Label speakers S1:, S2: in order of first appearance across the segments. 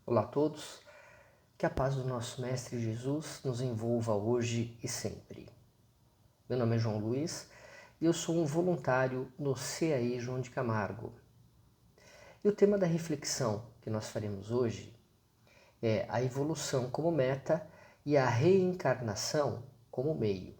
S1: Olá a todos, que a paz do nosso Mestre Jesus nos envolva hoje e sempre. Meu nome é João Luiz e eu sou um voluntário no CAI João de Camargo. E o tema da reflexão que nós faremos hoje é a evolução como meta e a reencarnação como meio.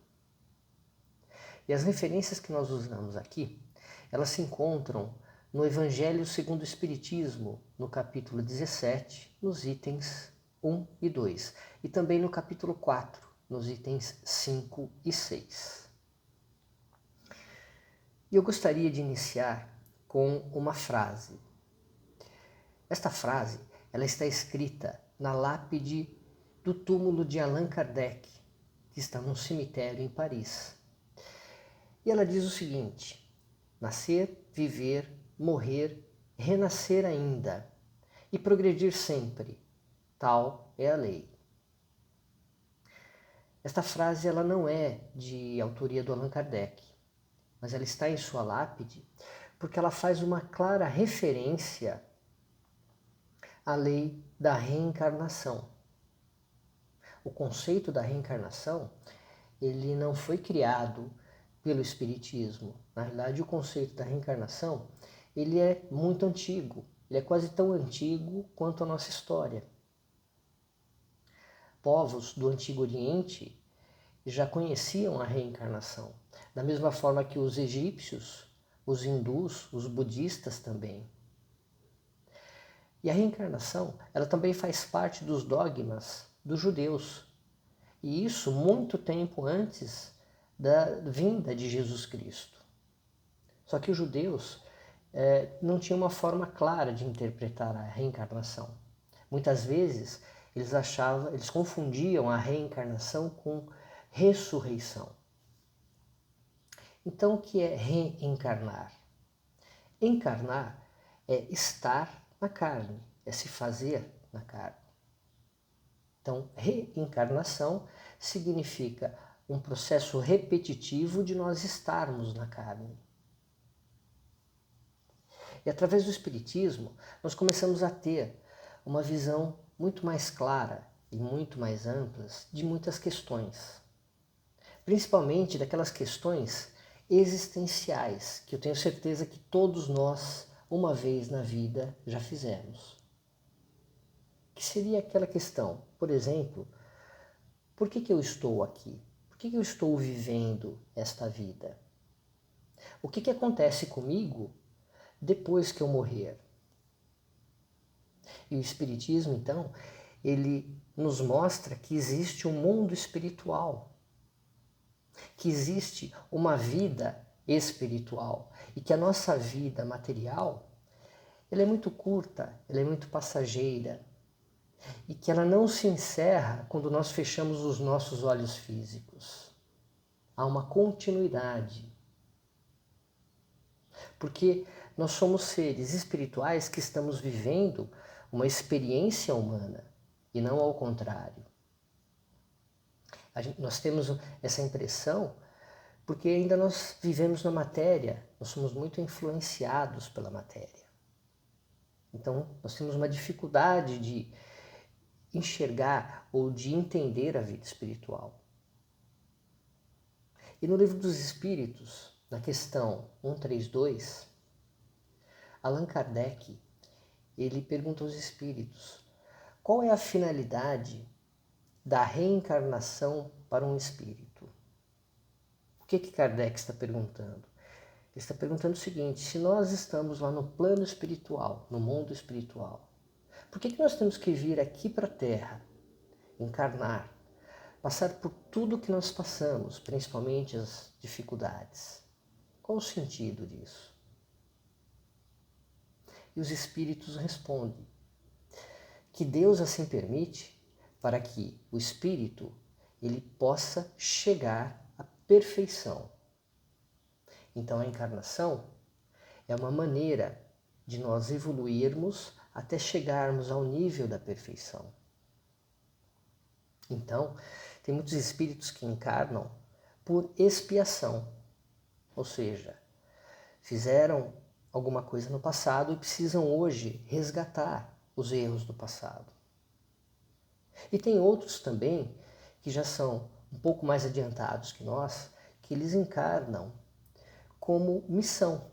S1: E as referências que nós usamos aqui, elas se encontram no Evangelho segundo o Espiritismo, no capítulo 17, nos itens 1 e 2, e também no capítulo 4, nos itens 5 e 6. E eu gostaria de iniciar com uma frase. Esta frase, ela está escrita na lápide do túmulo de Allan Kardec, que está num cemitério em Paris. E ela diz o seguinte: nascer, viver, morrer, renascer ainda e progredir sempre, tal é a lei. Esta frase ela não é de autoria do Allan Kardec, mas ela está em sua lápide porque ela faz uma clara referência à lei da reencarnação. O conceito da reencarnação, ele não foi criado pelo Espiritismo. Na realidade, o conceito da reencarnação, ele é muito antigo. Ele é quase tão antigo quanto a nossa história. Povos do Antigo Oriente já conheciam a reencarnação, da mesma forma que os egípcios, os hindus, os budistas também. E a reencarnação, ela também faz parte dos dogmas dos judeus. E isso muito tempo antes da vinda de Jesus Cristo. Só que os judeus não tinham uma forma clara de interpretar a reencarnação. Muitas vezes eles confundiam a reencarnação com ressurreição. Então o que é reencarnar? Encarnar é estar na carne, é se fazer na carne. Então, reencarnação significa um processo repetitivo de nós estarmos na carne. E através do Espiritismo, nós começamos a ter uma visão muito mais clara e muito mais ampla de muitas questões. Principalmente daquelas questões existenciais, que eu tenho certeza que todos nós, uma vez na vida, já fizemos. Que seria aquela questão, por exemplo, por que eu estou aqui? Por que eu estou vivendo esta vida? O que acontece comigo depois que eu morrer? E o Espiritismo, então, ele nos mostra que existe um mundo espiritual, que existe uma vida espiritual e que a nossa vida material, ela é muito curta, ela é muito passageira e que ela não se encerra quando nós fechamos os nossos olhos físicos. Há uma continuidade. Porque nós somos seres espirituais que estamos vivendo uma experiência humana e não ao contrário. Nós temos essa impressão porque ainda nós vivemos na matéria, nós somos muito influenciados pela matéria. Então, nós temos uma dificuldade de enxergar ou de entender a vida espiritual. E no Livro dos Espíritos, na questão 132, Allan Kardec, ele pergunta aos espíritos: qual é a finalidade da reencarnação para um espírito? O que Kardec está perguntando? Ele está perguntando o seguinte: se nós estamos lá no plano espiritual, no mundo espiritual, por que nós temos que vir aqui para a Terra, encarnar, passar por tudo que nós passamos, principalmente as dificuldades? Qual o sentido disso? E os espíritos respondem que Deus assim permite para que o espírito ele possa chegar à perfeição. Então a encarnação é uma maneira de nós evoluirmos até chegarmos ao nível da perfeição. Então, tem muitos espíritos que encarnam por expiação, ou seja, fizeram alguma coisa no passado e precisam hoje resgatar os erros do passado. E tem outros também que já são um pouco mais adiantados que nós, que eles encarnam como missão.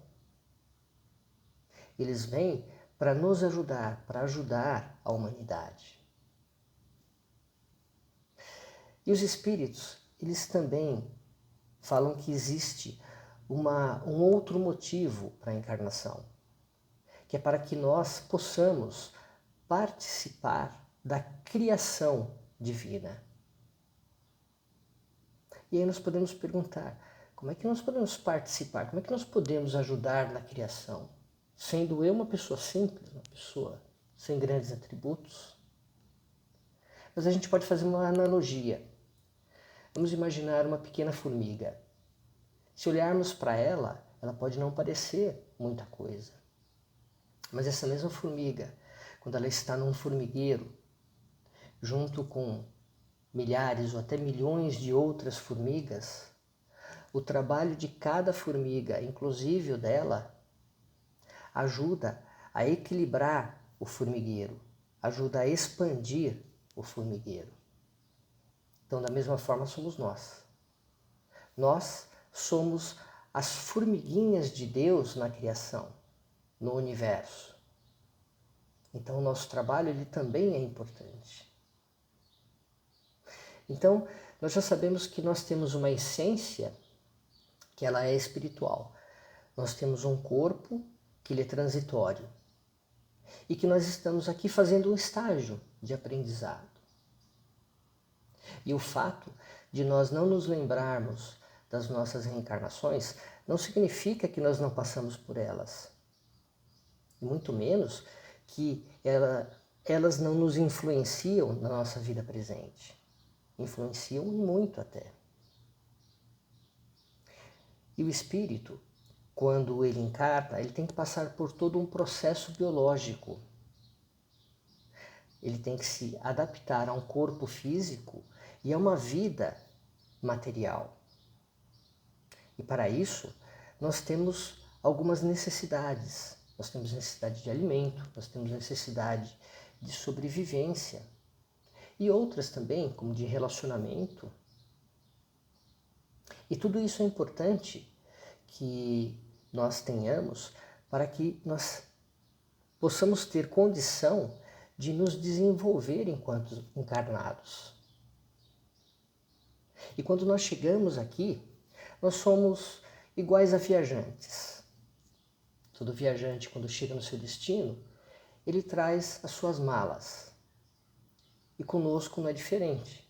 S1: Eles vêm para nos ajudar, para ajudar a humanidade. E os espíritos, eles também falam que existe um outro motivo para a encarnação, que é para que nós possamos participar da criação divina. E aí nós podemos perguntar, como é que nós podemos participar? Como é que nós podemos ajudar na criação? Sendo eu uma pessoa simples, uma pessoa sem grandes atributos? Mas a gente pode fazer uma analogia. Vamos imaginar uma pequena formiga. Se olharmos para ela, ela pode não parecer muita coisa. Mas essa mesma formiga, quando ela está num formigueiro, junto com milhares ou até milhões de outras formigas, o trabalho de cada formiga, inclusive o dela, ajuda a equilibrar o formigueiro, ajuda a expandir o formigueiro. Então, da mesma forma, somos nós. Nós somos as formiguinhas de Deus na criação, no universo. Então, o nosso trabalho ele também é importante. Então, nós já sabemos que nós temos uma essência que ela é espiritual. Nós temos um corpo que ele é transitório e que nós estamos aqui fazendo um estágio de aprendizado. E o fato de nós não nos lembrarmos das nossas reencarnações não significa que nós não passamos por elas. E muito menos que elas não nos influenciam na nossa vida presente. Influenciam muito até. E o espírito, quando ele encarna, ele tem que passar por todo um processo biológico. Ele tem que se adaptar a um corpo físico e a uma vida material. E para isso, nós temos algumas necessidades. Nós temos necessidade de alimento, nós temos necessidade de sobrevivência. E outras também, como de relacionamento. E tudo isso é importante que nós tenhamos para que nós possamos ter condição de nos desenvolver enquanto encarnados. E quando nós chegamos aqui, nós somos iguais a viajantes. Todo viajante, quando chega no seu destino, ele traz as suas malas. E conosco não é diferente.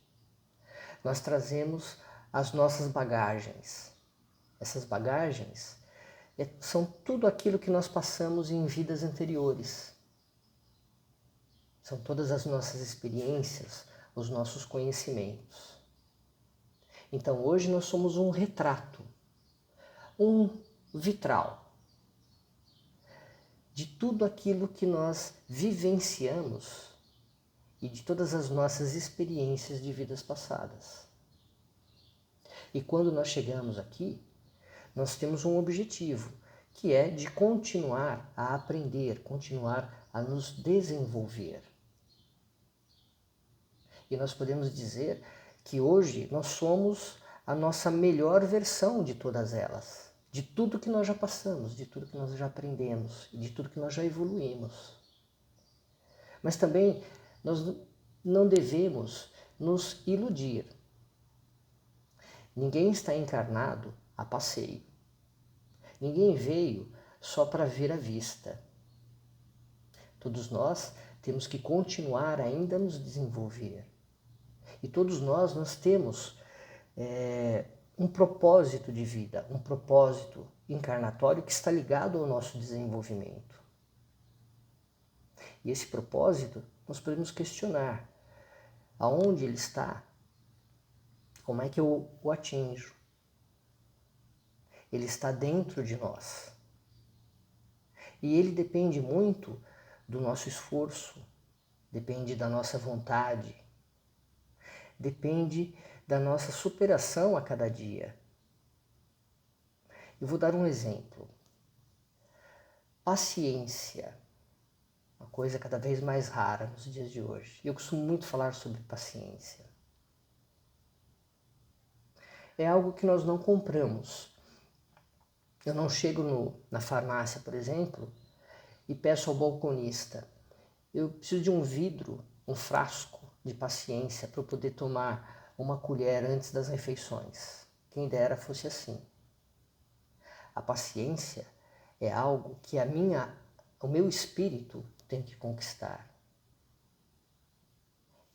S1: Nós trazemos as nossas bagagens. Essas bagagens são tudo aquilo que nós passamos em vidas anteriores. São todas as nossas experiências, os nossos conhecimentos. Então hoje nós somos um retrato, um vitral de tudo aquilo que nós vivenciamos e de todas as nossas experiências de vidas passadas. E quando nós chegamos aqui, nós temos um objetivo, que é de continuar a aprender, continuar a nos desenvolver. E nós podemos dizer que hoje nós somos a nossa melhor versão de todas elas, de tudo que nós já passamos, de tudo que nós já aprendemos e de tudo que nós já evoluímos. Mas também nós não devemos nos iludir. Ninguém está encarnado a passeio. Ninguém veio só para ver a vista. Todos nós temos que continuar ainda a nos desenvolver. E todos nós temos um propósito de vida, um propósito encarnatório que está ligado ao nosso desenvolvimento. E esse propósito nós podemos questionar. Aonde ele está? Como é que eu o atinjo? Ele está dentro de nós. E ele depende muito do nosso esforço, depende da nossa vontade, depende da nossa superação a cada dia. Eu vou dar um exemplo. Paciência. uma coisa cada vez mais rara nos dias de hoje. Eu costumo muito falar sobre paciência. É algo que nós não compramos. Eu não chego na farmácia, por exemplo, e peço ao balconista: eu preciso de um vidro, um frasco de paciência para eu poder tomar uma colher antes das refeições. Quem dera fosse assim. A paciência é algo que o meu espírito tem que conquistar.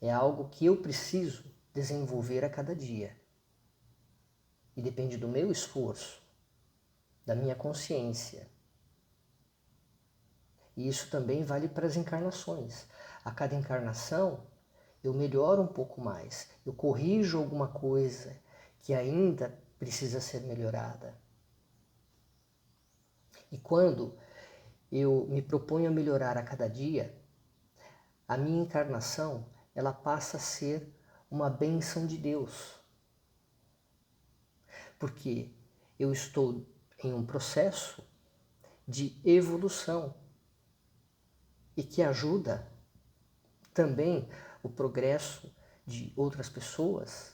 S1: É algo que eu preciso desenvolver a cada dia. E depende do meu esforço, da minha consciência. E isso também vale para as encarnações. A cada encarnação, eu melhoro um pouco mais. Eu corrijo alguma coisa que ainda precisa ser melhorada. E quando eu me proponho a melhorar a cada dia, a minha encarnação, ela passa a ser uma bênção de Deus. Porque eu estou em um processo de evolução e que ajuda também o progresso de outras pessoas,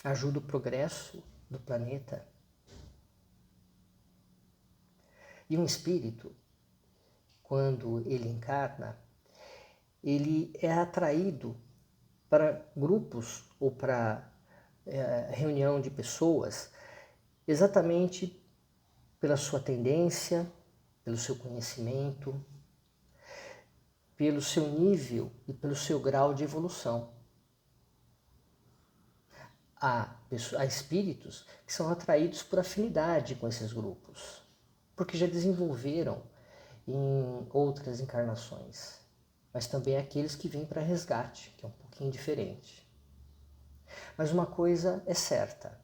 S1: ajuda o progresso do planeta. E um espírito, quando ele encarna, ele é atraído para grupos ou para reunião de pessoas exatamente pela sua tendência, pelo seu conhecimento, pelo seu nível e pelo seu grau de evolução. Há espíritos que são atraídos por afinidade com esses grupos, porque já desenvolveram em outras encarnações. Mas também aqueles que vêm para resgate, que é um pouquinho diferente. Mas uma coisa é certa: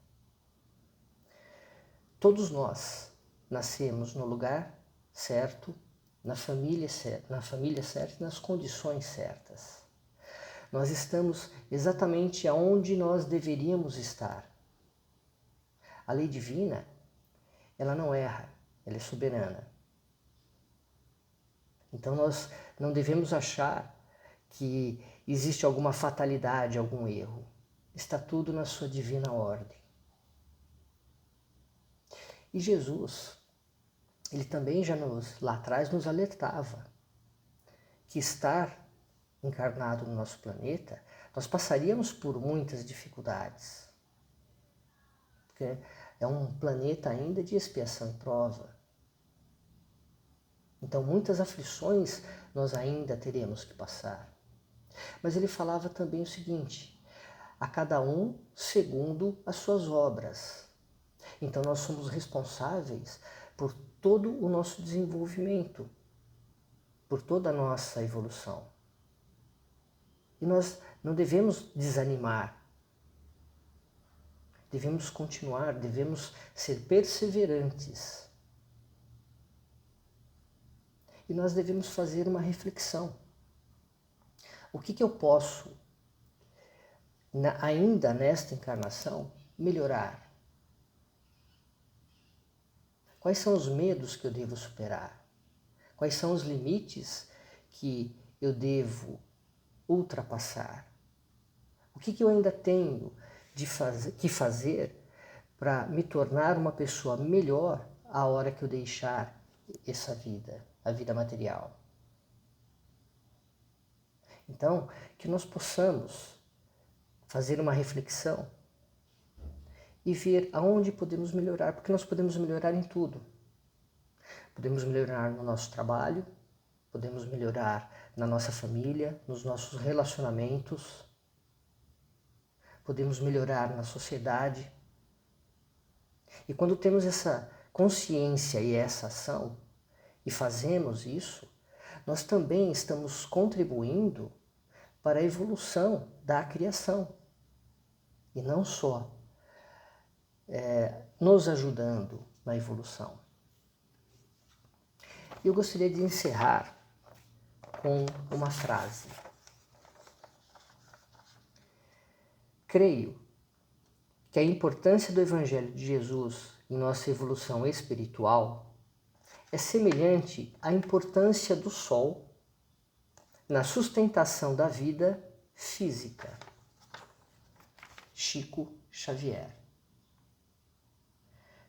S1: todos nós nascemos no lugar certo, na família certa e nas condições certas. Nós estamos exatamente aonde nós deveríamos estar. A lei divina, ela não erra, ela é soberana. Então nós não devemos achar que existe alguma fatalidade, algum erro. Está tudo na sua divina ordem. E Jesus, ele também lá atrás nos alertava que estar encarnado no nosso planeta, nós passaríamos por muitas dificuldades. Porque é um planeta ainda de expiação e prova. Então muitas aflições nós ainda teremos que passar. Mas ele falava também o seguinte: a cada um segundo as suas obras. Então nós somos responsáveis por todo o nosso desenvolvimento, por toda a nossa evolução. E nós não devemos desanimar. Devemos continuar, devemos ser perseverantes. E nós devemos fazer uma reflexão. O que eu posso, ainda nesta encarnação, melhorar? Quais são os medos que eu devo superar? Quais são os limites que eu devo ultrapassar? O que eu ainda tenho que fazer para me tornar uma pessoa melhor a hora que eu deixar essa vida, a vida material? Então, que nós possamos fazer uma reflexão e ver aonde podemos melhorar, porque nós podemos melhorar em tudo. Podemos melhorar no nosso trabalho, podemos melhorar na nossa família, nos nossos relacionamentos, podemos melhorar na sociedade. E quando temos essa consciência e essa ação, e fazemos isso, nós também estamos contribuindo para a evolução da criação. E não só nos ajudando na evolução. Eu gostaria de encerrar com uma frase. Creio que a importância do Evangelho de Jesus em nossa evolução espiritual é semelhante à importância do Sol na sustentação da vida física. Chico Xavier.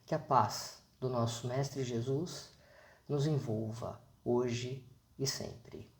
S1: Que a paz do nosso Mestre Jesus nos envolva hoje e sempre.